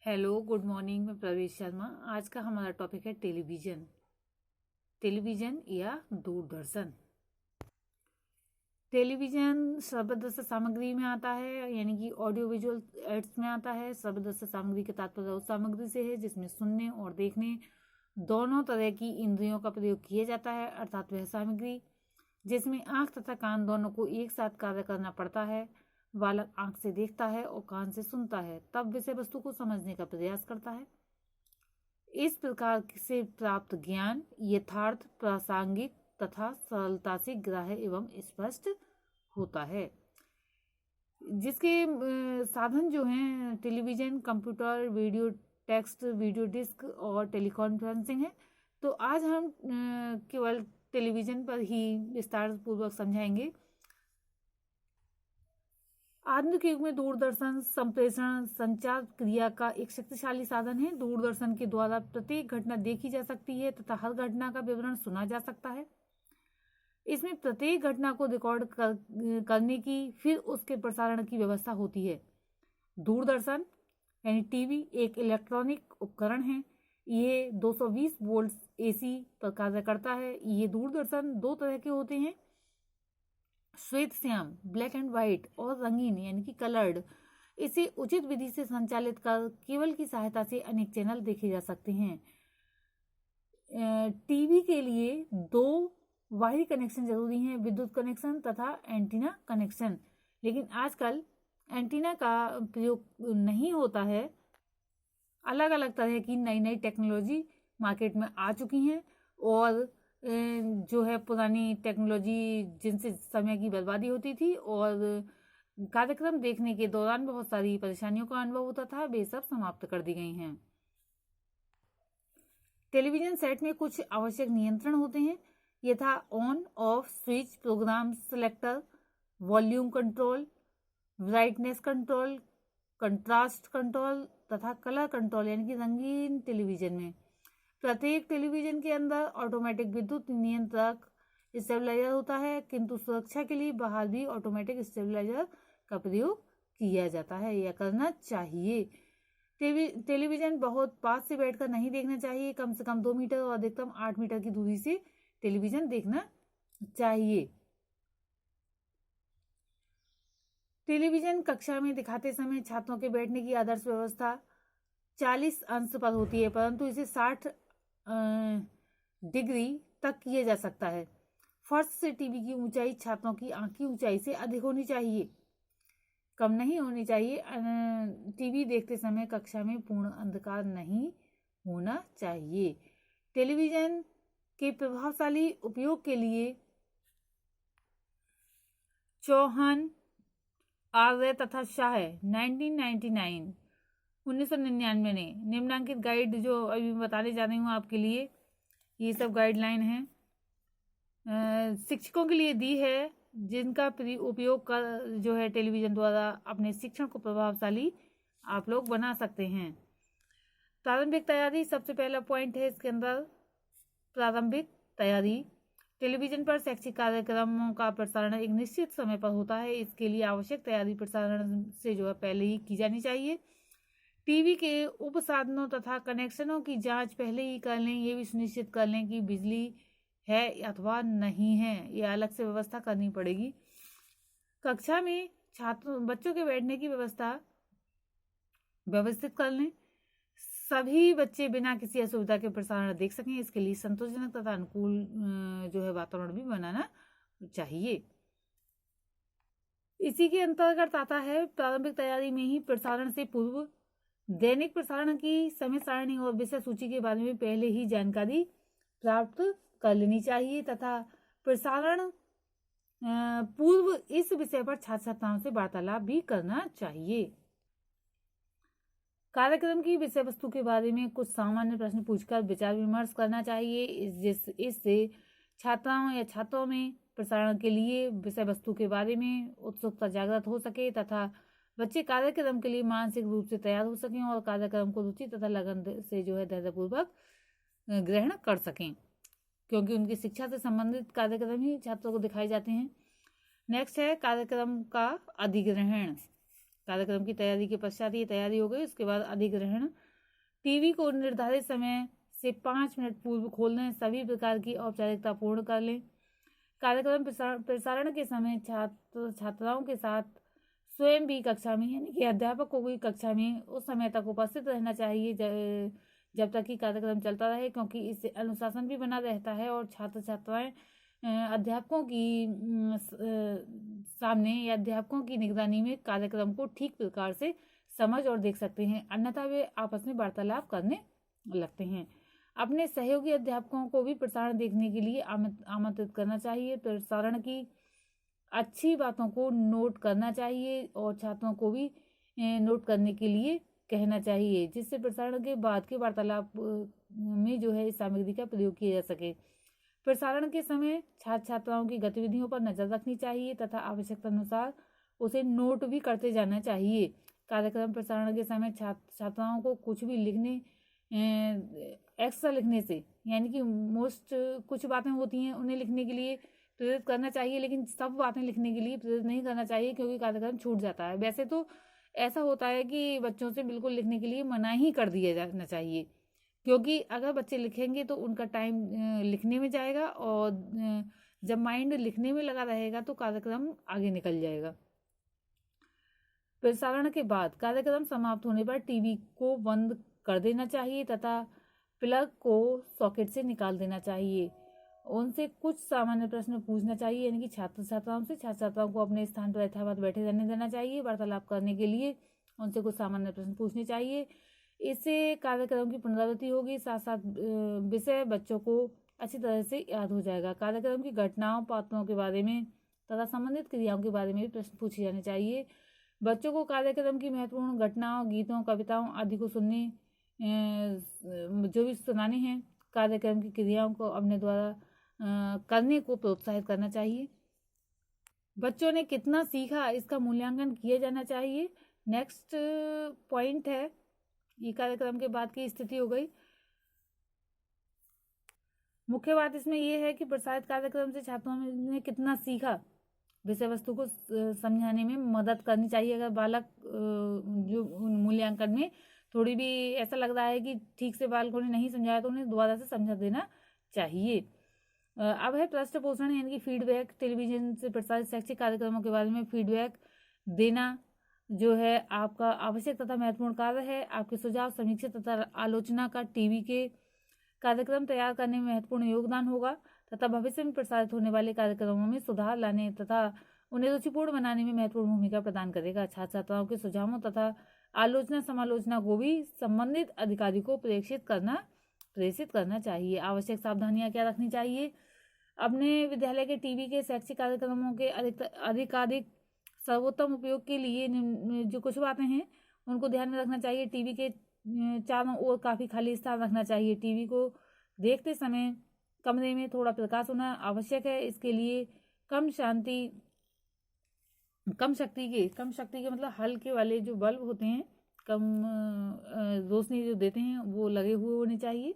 Hello good morning, मैं प्रवेश शर्मा। आज का हमारा टॉपिक है टेलीविज़न। टेलीविज़न या दूरदर्शन। टेलीविज़न शब्दस्थ सामग्री में आता है, यानी कि ऑडियो विजुअल एड्स में आता है। शब्दस्थ सामग्री के तात्पर्य उस सामग्री से है जिसमें सुनने और देखने दोनों तरह की इंद्रियों का प्रयोग किया जाता है, अर्थात वह सामग्री जिसमें आँख तथा कान दोनों को एक साथ कार्य करना पड़ता है। बालक आँख से देखता है और कान से सुनता है, तब विषय वस्तु को समझने का प्रयास करता है। इस प्रकार से प्राप्त ज्ञान यथार्थ, प्रासंगिक तथा सरलता से ग्राह्य एवं स्पष्ट होता है। जिसके साधन जो हैं television, computer, video text, video disc और टेलीकॉन्फ्रेंसिंग है। तो आज हम केवल टेलीविज़न पर ही विस्तार पूर्वक समझाएंगे। आधुनिक युग में दूरदर्शन संप्रेषण संचार क्रिया का एक शक्तिशाली साधन है। दूरदर्शन के द्वारा प्रत्येक घटना देखी जा सकती है तथा हर घटना का विवरण सुना जा सकता है। इसमें प्रत्येक घटना को रिकॉर्ड करने की, फिर उसके प्रसारण की व्यवस्था होती है। दूरदर्शन यानी टीवी एक इलेक्ट्रॉनिक उपकरण है। ये 220 वोल्ट AC पर कार्य करता है। ये दूरदर्शन दो तरह के होते हैं, श्वेत श्याम ब्लैक एंड व्हाइट और रंगीन यानी कि कलर्ड। इसे उचित विधि से संचालित कर केबल की सहायता से अनेक चैनल देखे जा सकते हैं। टीवी के लिए दो वायरी कनेक्शन जरूरी हैं, विद्युत कनेक्शन तथा एंटीना कनेक्शन। लेकिन आजकल एंटीना का प्रयोग नहीं होता है। अलग अलग तरह की नई नई टेक्नोलॉजी मार्केट में आ चुकी हैं और जो है पुरानी टेक्नोलॉजी जिनसे समय की बर्बादी होती थी और कार्यक्रम देखने के दौरान बहुत सारी परेशानियों का अनुभव होता था, वे सब समाप्त कर दी गई हैं। टेलीविजन सेट में कुछ आवश्यक नियंत्रण होते हैं, यथा on off switch, program selector, volume control, brightness control, contrast control तथा कलर कंट्रोल यानी कि रंगीन टेलीविजन में। प्रत्येक टेलीविजन के अंदर ऑटोमेटिक विद्युत नियंत्रक स्टेबलाइजर होता है, किंतु सुरक्षा के लिए बाहर भी ऑटोमेटिक स्टेबलाइजर का प्रयोग किया जाता है या करना चाहिए। टेलीविजन बहुत पास से बैठकर नहीं देखना चाहिए। कम से कम 2 मीटर और अधिकतम 8 मीटर की दूरी से टेलीविजन देखना चाहिए। टेलीविजन कक्षा में दिखाते समय छात्रों के बैठने की आदर्श व्यवस्था 40 अंश पर होती है, परंतु इसे 60 डिग्री तक किया जा सकता है। फर्श से टीवी की ऊंचाई छात्रों की आंख की ऊंचाई से अधिक होनी चाहिए, कम नहीं होनी चाहिए। टीवी देखते समय कक्षा में पूर्ण अंधकार नहीं होना चाहिए। टेलीविजन के प्रभावशाली उपयोग के लिए चौहान, आर्य तथा शाह 1999 ने निम्नांकित गाइड, जो अभी मैं बताने जा रही हूँ आपके लिए, ये सब गाइडलाइन है शिक्षकों के लिए दी है, जिनका उपयोग कर जो है टेलीविजन द्वारा अपने शिक्षण को प्रभावशाली आप लोग बना सकते हैं। प्रारंभिक तैयारी सबसे पहला पॉइंट है इसके अंदर, प्रारंभिक तैयारी। टेलीविजन पर शैक्षिक कार्यक्रमों का प्रसारण एक निश्चित समय पर होता है। इसके लिए आवश्यक तैयारी प्रसारण से जो है पहले ही की जानी चाहिए। टीवी के उपसाधनों तथा कनेक्शनों की जांच पहले ही कर लें। ये भी सुनिश्चित कर लें कि बिजली है अथवा नहीं है, ये अलग से व्यवस्था करनी पड़ेगी। कक्षा में बच्चों के बैठने की व्यवस्था व्यवस्थित कर लें। सभी बच्चे बिना किसी असुविधा के प्रसारण देख सकें, इसके लिए संतोषजनक तथा अनुकूल जो है वातावरण भी बनाना चाहिए। इसी के अंतर्गत आता है प्रारंभिक तैयारी में ही प्रसारण से पूर्व दैनिक प्रसारण की समय सारणी और विषय सूची के बारे में पहले ही जानकारी प्राप्त कर लेनी चाहिए तथा प्रसारण पूर्व इस विषय पर छात्र छात्राओं से वार्तालाप भी करना चाहिए। कार्यक्रम की विषय वस्तु के बारे में कुछ सामान्य प्रश्न पूछकर विचार विमर्श करना चाहिए। इससे छात्राओं या छात्रों में प्रसारण के लिए विषय वस्तु के बारे में उत्सुकता जागृत हो सके तथा बच्चे कार्यक्रम के लिए मानसिक रूप से तैयार हो सकें और कार्यक्रम को रुचि तथा लगन से जो है धैर्यपूर्वक ग्रहण कर सकें, क्योंकि उनकी शिक्षा से संबंधित कार्यक्रम ही छात्रों को दिखाए जाते हैं। नेक्स्ट है कार्यक्रम का अधिग्रहण। कार्यक्रम की तैयारी के पश्चात ये तैयारी हो गई, उसके बाद अधिग्रहण। टीवी को निर्धारित समय से 5 मिनट पूर्व खोल दें, सभी प्रकार की औपचारिकता पूर्ण कर लें। कार्यक्रम प्रसारण के समय छात्र छात्राओं के साथ स्वयं भी कक्षा में, यानी कि अध्यापक को भी कक्षा में उस समय तक उपस्थित रहना चाहिए जब तक कि कार्यक्रम चलता रहे, क्योंकि इससे अनुशासन भी बना रहता है और छात्र छात्राएं अध्यापकों की सामने या अध्यापकों की निगरानी में कार्यक्रम को ठीक प्रकार से समझ और देख सकते हैं, अन्यथा वे आपस में वार्तालाप करने लगते हैं। अपने सहयोगी अध्यापकों को भी प्रसारण देखने के लिए आमंत्रित करना चाहिए। प्रसारण की अच्छी बातों को नोट करना चाहिए और छात्रों को भी नोट करने के लिए कहना चाहिए, जिससे प्रसारण के बाद के वार्तालाप में जो है इस सामग्री का प्रयोग किया जा सके। प्रसारण के समय छात्र छात्राओं की गतिविधियों पर नजर रखनी चाहिए तथा आवश्यकता अनुसार उसे नोट भी करते जाना चाहिए। कार्यक्रम प्रसारण के समय छात्राओं को कुछ भी एक्स्ट्रा लिखने से, यानी कि मोस्ट कुछ बातें होती हैं उन्हें लिखने के लिए प्रेरित करना चाहिए, लेकिन सब बातें लिखने के लिए प्रेरित नहीं करना चाहिए, क्योंकि कार्यक्रम छूट जाता है। वैसे तो ऐसा होता है कि बच्चों से बिल्कुल लिखने के लिए मना ही कर दिया जाना चाहिए, क्योंकि अगर बच्चे लिखेंगे तो उनका टाइम लिखने में जाएगा और जब माइंड लिखने में लगा रहेगा तो कार्यक्रम आगे निकल जाएगा। प्रसारण के बाद कार्यक्रम समाप्त होने पर टीवी को बंद कर देना चाहिए तथा प्लग को सॉकेट से निकाल देना चाहिए। उनसे कुछ सामान्य प्रश्न पूछना चाहिए, यानी कि छात्र छात्राओं को अपने स्थान पर यथावत बैठे रहने देना चाहिए। वार्तालाप करने के लिए उनसे कुछ सामान्य प्रश्न पूछने चाहिए। इससे कार्यक्रम की पुनरावृत्ति होगी, साथ साथ विषय बच्चों को अच्छी तरह से याद हो जाएगा। कार्यक्रम की घटनाओं, पात्रों के बारे में तथा संबंधित क्रियाओं के बारे में भी प्रश्न पूछे जाने चाहिए। बच्चों को कार्यक्रम की महत्वपूर्ण घटनाओं, गीतों, कविताओं आदि को सुनने जो भी सुनाने हैं, कार्यक्रम की क्रियाओं को अपने द्वारा करने को प्रोत्साहित करना चाहिए। बच्चों ने कितना सीखा इसका मूल्यांकन किया जाना चाहिए। नेक्स्ट पॉइंट है, ये कार्यक्रम के बाद की स्थिति हो गई। मुख्य बात इसमें यह है कि प्रसारित कार्यक्रम से छात्रों ने कितना सीखा, विषय वस्तु को समझाने में मदद करनी चाहिए। अगर बालक जो मूल्यांकन में थोड़ी भी ऐसा लग रहा है कि ठीक से बालकों ने नहीं समझाया, तो उन्हें दोबारा से समझा देना चाहिए। अब है पृष्ठ पोषण, यानी कि फीडबैक। टेलीविजन से प्रसारित शैक्षिक कार्यक्रमों के बारे में फीडबैक देना जो है आपका आवश्यक तथा महत्वपूर्ण कार्य है। आपके सुझाव, समीक्षा तथा आलोचना का टीवी के कार्यक्रम तैयार करने में महत्वपूर्ण योगदान होगा तथा भविष्य में प्रसारित होने वाले कार्यक्रमों में सुधार लाने तथा उन्हें रुचिपूर्ण बनाने में महत्वपूर्ण भूमिका प्रदान करेगा। छात्र छात्राओं के सुझावों तथा आलोचना समालोचना को भी संबंधित अधिकारी को प्रेषित करना चाहिए। आवश्यक सावधानियां क्या रखनी चाहिए? अपने विद्यालय के टीवी के शैक्षिक कार्यक्रमों के अधिकाधिक सर्वोत्तम उपयोग के लिए जो कुछ बातें हैं उनको ध्यान में रखना चाहिए। टीवी के चारों ओर काफ़ी खाली स्थान रखना चाहिए। टीवी को देखते समय कमरे में थोड़ा प्रकाश होना आवश्यक है। इसके लिए कम शक्ति के मतलब हल्के वाले जो बल्ब होते हैं, कम रोशनी जो देते हैं, वो लगे हुए होने चाहिए।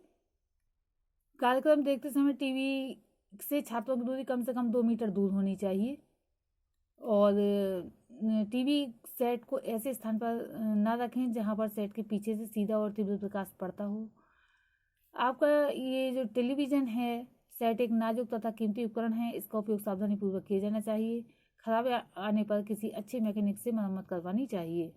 कार्यक्रम देखते समय टीवी से छात्रों की दूरी कम से कम 2 मीटर दूर होनी चाहिए और टीवी सेट को ऐसे स्थान पर ना रखें जहां पर सेट के पीछे से सीधा और तीव्र प्रकाश पड़ता हो। आपका ये जो टेलीविज़न है सेट एक नाजुक तथा कीमती उपकरण है, इसका उपयोग सावधानीपूर्वक किया जाना चाहिए। खराबी आने पर किसी अच्छे मैकेनिक से मरम्मत करवानी चाहिए।